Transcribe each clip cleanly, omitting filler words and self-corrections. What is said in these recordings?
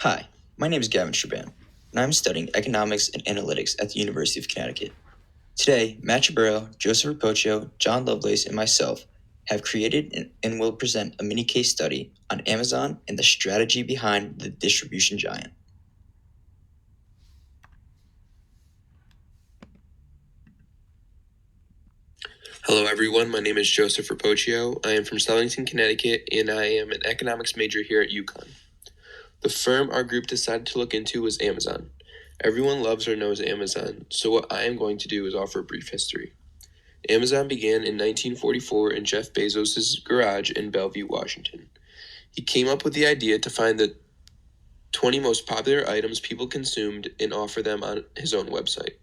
Hi, my name is Gavin Sherban, and I'm studying economics and analytics at the University of Connecticut. Today, Matt Ciaburro, Joseph Rappoccio, John Lovelace, and myself have created and will present a mini case study on Amazon and the strategy behind the distribution giant. Hello everyone, my name is Joseph Rappoccio. I am from Stellington, Connecticut, and I am an economics major here at UConn. The firm our group decided to look into was Amazon. Everyone loves or knows Amazon, so what I am going to do is offer a brief history. Amazon began in 1944 in Jeff Bezos' garage in Bellevue, Washington. He came up with the idea to find the 20 most popular items people consumed and offer them on his own website.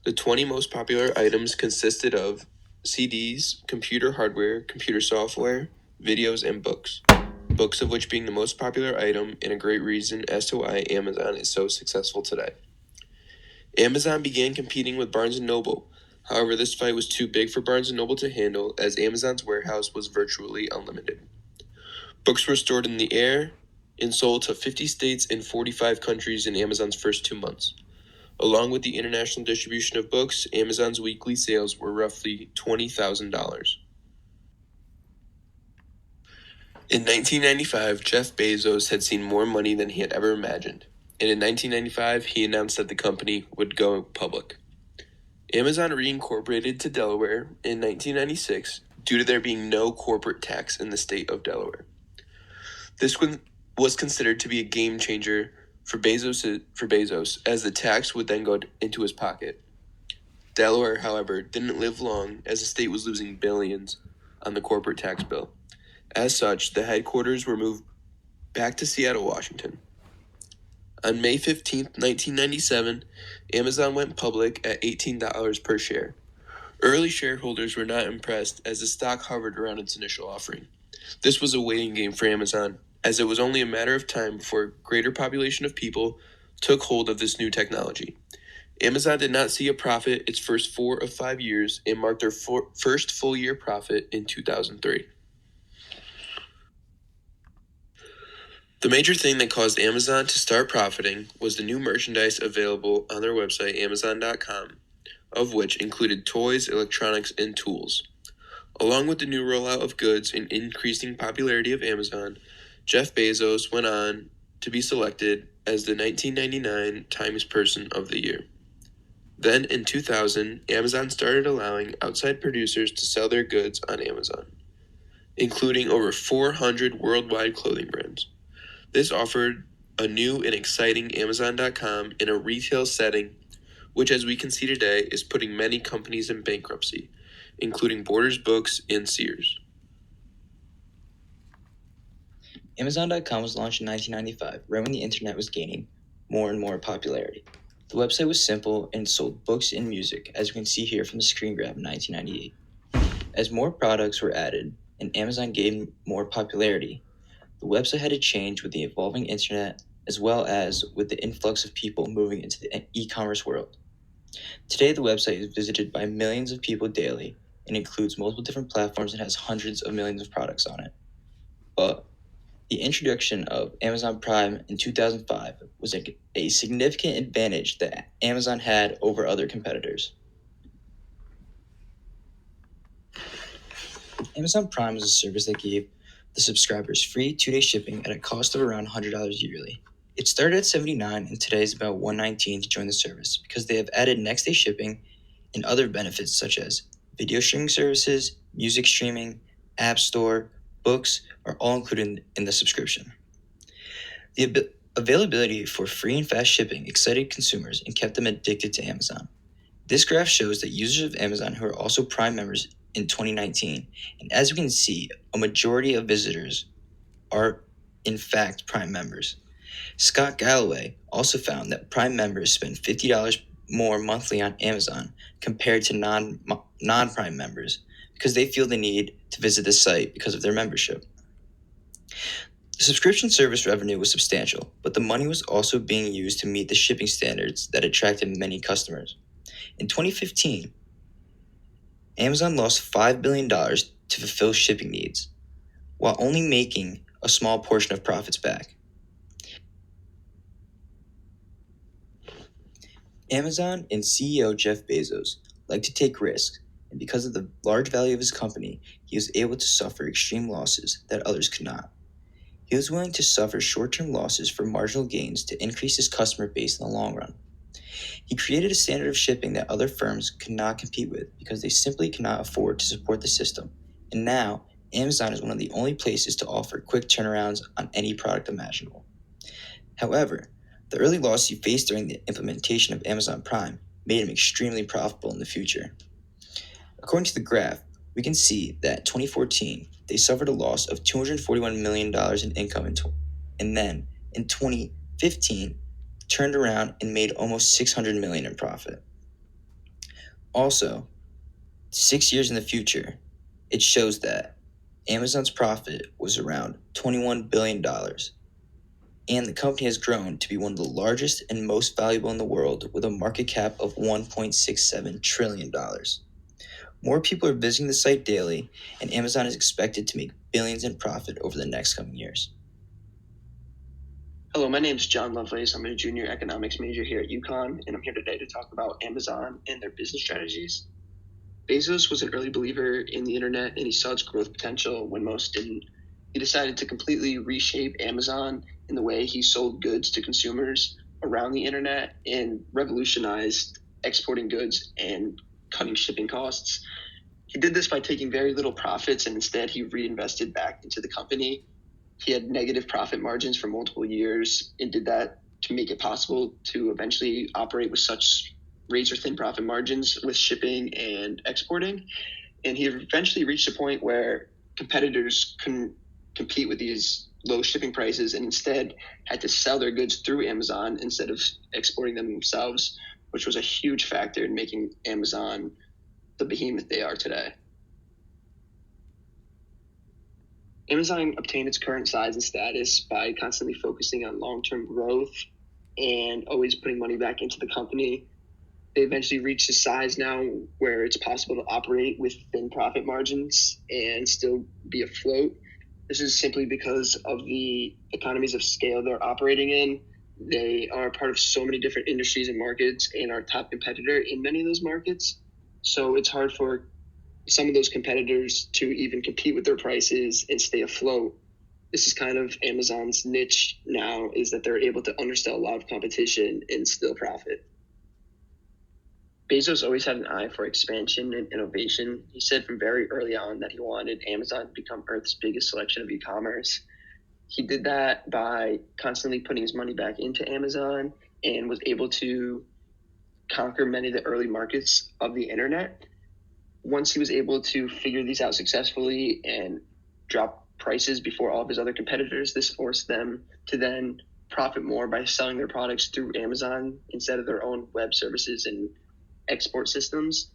The 20 most popular items consisted of CDs, computer hardware, computer software, videos, and books. Books of which being the most popular item and a great reason as to why Amazon is so successful today. Amazon began competing with Barnes & Noble. However, this fight was too big for Barnes & Noble to handle as Amazon's warehouse was virtually unlimited. Books were stored in the air and sold to 50 states and 45 countries in Amazon's first 2 months. Along with the international distribution of books, Amazon's weekly sales were roughly $20,000. In 1995, Jeff Bezos had seen more money than he had ever imagined, and in 1995, he announced that the company would go public. Amazon reincorporated to Delaware in 1996 due to there being no corporate tax in the state of Delaware. This was considered to be a game changer for Bezos, as the tax would then go into his pocket. Delaware, however, didn't live long as the state was losing billions on the corporate tax bill. As such, the headquarters were moved back to Seattle, Washington. On May 15, 1997, Amazon went public at $18 per share. Early shareholders were not impressed as the stock hovered around its initial offering. This was a waiting game for Amazon, as it was only a matter of time before a greater population of people took hold of this new technology. Amazon did not see a profit its first 4 of 5 years and marked their first full-year profit in 2003. The major thing that caused Amazon to start profiting was the new merchandise available on their website, Amazon.com, of which included toys, electronics, and tools. Along with the new rollout of goods and increasing popularity of Amazon, Jeff Bezos went on to be selected as the 1999 Times Person of the Year. Then, in 2000, Amazon started allowing outside producers to sell their goods on Amazon, including over 400 worldwide clothing brands. This offered a new and exciting Amazon.com in a retail setting, which, as we can see today, is putting many companies in bankruptcy, including Borders Books and Sears. Amazon.com was launched in 1995, right when the internet was gaining more and more popularity. The website was simple and sold books and music, as you can see here from the screen grab in 1998. As more products were added and Amazon gained more popularity, the website had to change with the evolving internet as well as with the influx of people moving into the e-commerce world. Today, the website is visited by millions of people daily and includes multiple different platforms and has hundreds of millions of products on it. But the introduction of Amazon Prime in 2005 was a significant advantage that Amazon had over other competitors. Amazon Prime is a service that gave the subscribers free 2-day shipping at a cost of around $100 yearly. It started at $79 and today is about $119 to join the service because they have added next-day shipping and other benefits such as video streaming services, music streaming, app store, books are all included in the subscription. The availability for free and fast shipping excited consumers and kept them addicted to Amazon. This graph shows that users of Amazon who are also Prime members in 2019, and as you can see, a majority of visitors are in fact Prime members. Scott Galloway also found that Prime members spend $50 more monthly on Amazon compared to non-Prime members because they feel the need to visit the site because of their membership. The subscription service revenue was substantial, but the money was also being used to meet the shipping standards that attracted many customers. In 2015, Amazon lost $5 billion to fulfill shipping needs, while only making a small portion of profits back. Amazon and CEO Jeff Bezos like to take risks, and because of the large value of his company, he was able to suffer extreme losses that others could not. He was willing to suffer short term losses for marginal gains to increase his customer base in the long run. He created a standard of shipping that other firms could not compete with because they simply cannot afford to support the system. And now, Amazon is one of the only places to offer quick turnarounds on any product imaginable. However, the early loss he faced during the implementation of Amazon Prime made him extremely profitable in the future. According to the graph, we can see that in 2014, they suffered a loss of $241 million in income, and then in 2015, turned around and made almost $600 million in profit. Also, 6 years in the future, it shows that Amazon's profit was around $21 billion, and the company has grown to be one of the largest and most valuable in the world with a market cap of $1.67 trillion. More people are visiting the site daily, and Amazon is expected to make billions in profit over the next coming years. Hello, my name is John Lovelace. I'm a junior economics major here at UConn, and I'm here today to talk about Amazon and their business strategies. Bezos was an early believer in the internet, and he saw its growth potential when most didn't. He decided to completely reshape Amazon in the way he sold goods to consumers around the internet and revolutionized exporting goods and cutting shipping costs. He did this by taking very little profits, and instead he reinvested back into the company. He had negative profit margins for multiple years and did that to make it possible to eventually operate with such razor thin profit margins with shipping and exporting. And he eventually reached a point where competitors couldn't compete with these low shipping prices and instead had to sell their goods through Amazon instead of exporting them themselves, which was a huge factor in making Amazon the behemoth they are today. Amazon obtained its current size and status by constantly focusing on long-term growth and always putting money back into the company. They eventually reached a size now where it's possible to operate with thin profit margins and still be afloat. This is simply because of the economies of scale they're operating in. They are part of so many different industries and markets and are top competitor in many of those markets. So it's hard for some of those competitors to even compete with their prices and stay afloat. This is kind of Amazon's niche now, is that they're able to undersell a lot of competition and still profit. Bezos always had an eye for expansion and innovation. He said from very early on that he wanted Amazon to become Earth's biggest selection of e-commerce. He did that by constantly putting his money back into Amazon and was able to conquer many of the early markets of the internet. Once he was able to figure these out successfully and drop prices before all of his other competitors, this forced them to then profit more by selling their products through Amazon instead of their own web services and export systems.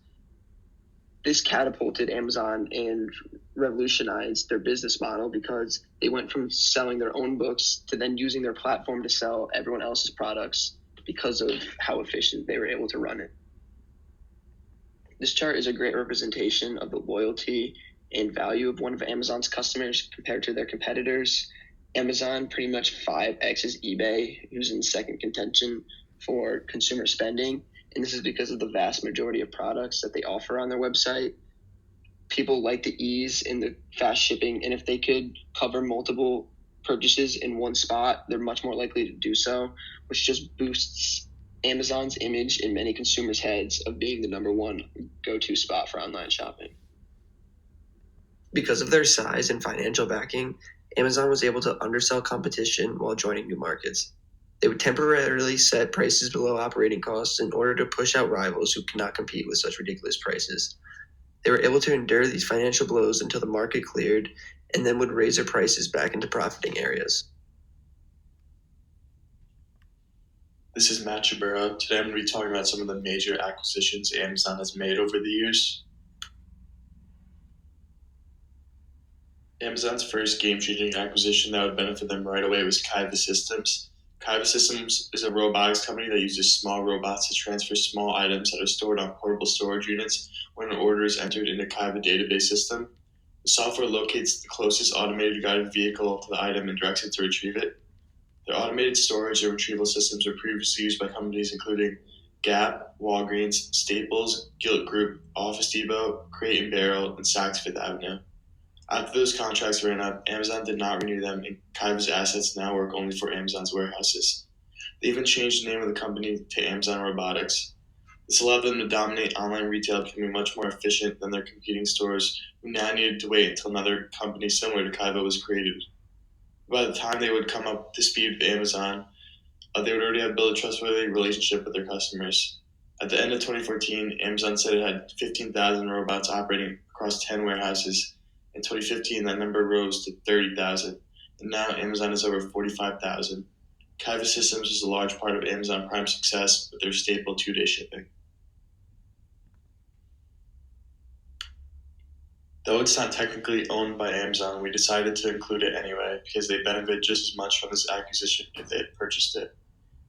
This catapulted Amazon and revolutionized their business model because they went from selling their own books to then using their platform to sell everyone else's products because of how efficient they were able to run it. This chart is a great representation of the loyalty and value of one of Amazon's customers compared to their competitors. Amazon pretty much 5x's eBay, who's in second contention for consumer spending. And this is because of the vast majority of products that they offer on their website. People like the ease and the fast shipping, and if they could cover multiple purchases in one spot, they're much more likely to do so, which just boosts Amazon's image in many consumers' heads of being the number one go-to spot for online shopping. Because of their size and financial backing, Amazon was able to undersell competition while joining new markets. They would temporarily set prices below operating costs in order to push out rivals who cannot compete with such ridiculous prices. They were able to endure these financial blows until the market cleared and then would raise their prices back into profiting areas. This is Matt Ciaburro. Today I'm going to be talking about some of the major acquisitions Amazon has made over the years. Amazon's first game-changing acquisition that would benefit them right away was Kaiba Systems. Kaiba Systems is a robotics company that uses small robots to transfer small items that are stored on portable storage units when an order is entered in the Kaiba database system. The software locates the closest automated guided vehicle to the item and directs it to retrieve it. Their automated storage and retrieval systems were previously used by companies including Gap, Walgreens, Staples, Gilt Group, Office Depot, Crate and Barrel, and Saks Fifth Avenue. After those contracts ran up, Amazon did not renew them, and Kaiva's assets now work only for Amazon's warehouses. They even changed the name of the company to Amazon Robotics. This allowed them to dominate online retail, becoming much more efficient than their competing stores, who now needed to wait until another company similar to Kaiva was created. By the time they would come up to speed with Amazon, they would already have built a trustworthy relationship with their customers. At the end of 2014, Amazon said it had 15,000 robots operating across 10 warehouses. In 2015, that number rose to 30,000, and now Amazon is over 45,000. Kaiva Systems is a large part of Amazon Prime's success with their staple 2-day shipping. Though it's not technically owned by Amazon, we decided to include it anyway because they benefit just as much from this acquisition if they had purchased it.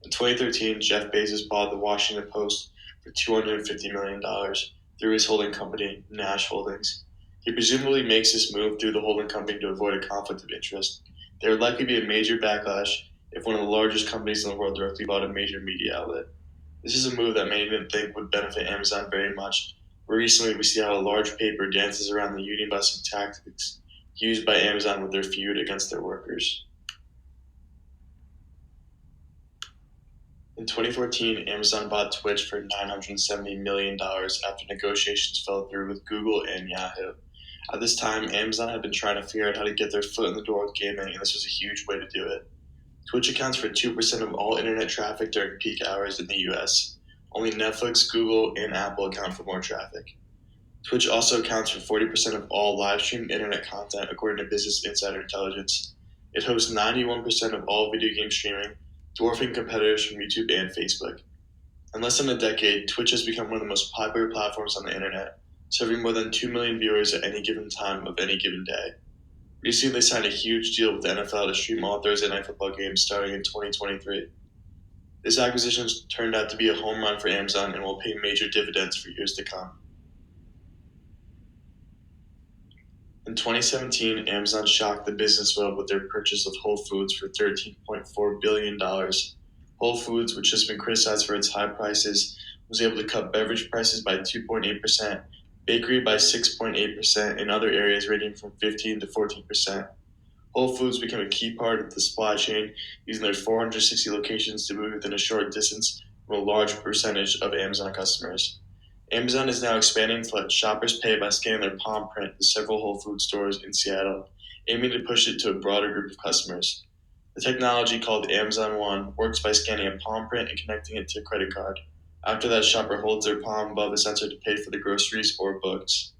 In 2013, Jeff Bezos bought the Washington Post for $250 million through his holding company, Nash Holdings. He presumably makes this move through the holding company to avoid a conflict of interest. There would likely be a major backlash if one of the largest companies in the world directly bought a major media outlet. This is a move that many didn't think would benefit Amazon very much. But recently, we see how a large paper dances around the union busting tactics used by Amazon with their feud against their workers. In 2014, Amazon bought Twitch for $970 million after negotiations fell through with Google and Yahoo. At this time, Amazon had been trying to figure out how to get their foot in the door with gaming, and this was a huge way to do it. Twitch accounts for 2% of all internet traffic during peak hours in the US. Only Netflix, Google, and Apple account for more traffic. Twitch also accounts for 40% of all live-streamed internet content, according to Business Insider Intelligence. It hosts 91% of all video game streaming, dwarfing competitors from YouTube and Facebook. In less than a decade, Twitch has become one of the most popular platforms on the internet, serving more than 2 million viewers at any given time of any given day. Recently, they signed a huge deal with the NFL to stream all Thursday Night Football games starting in 2023. This acquisition turned out to be a home run for Amazon and will pay major dividends for years to come. In 2017, Amazon shocked the business world with their purchase of Whole Foods for $13.4 billion. Whole Foods, which has been criticized for its high prices, was able to cut beverage prices by 2.8%, bakery by 6.8%, and other areas ranging from 15 to 14%. Whole Foods became a key part of the supply chain, using their 460 locations to move within a short distance from a large percentage of Amazon customers. Amazon is now expanding to let shoppers pay by scanning their palm print to several Whole Foods stores in Seattle, aiming to push it to a broader group of customers. The technology, called Amazon One, works by scanning a palm print and connecting it to a credit card. After that, shopper holds their palm above the sensor to pay for the groceries or books.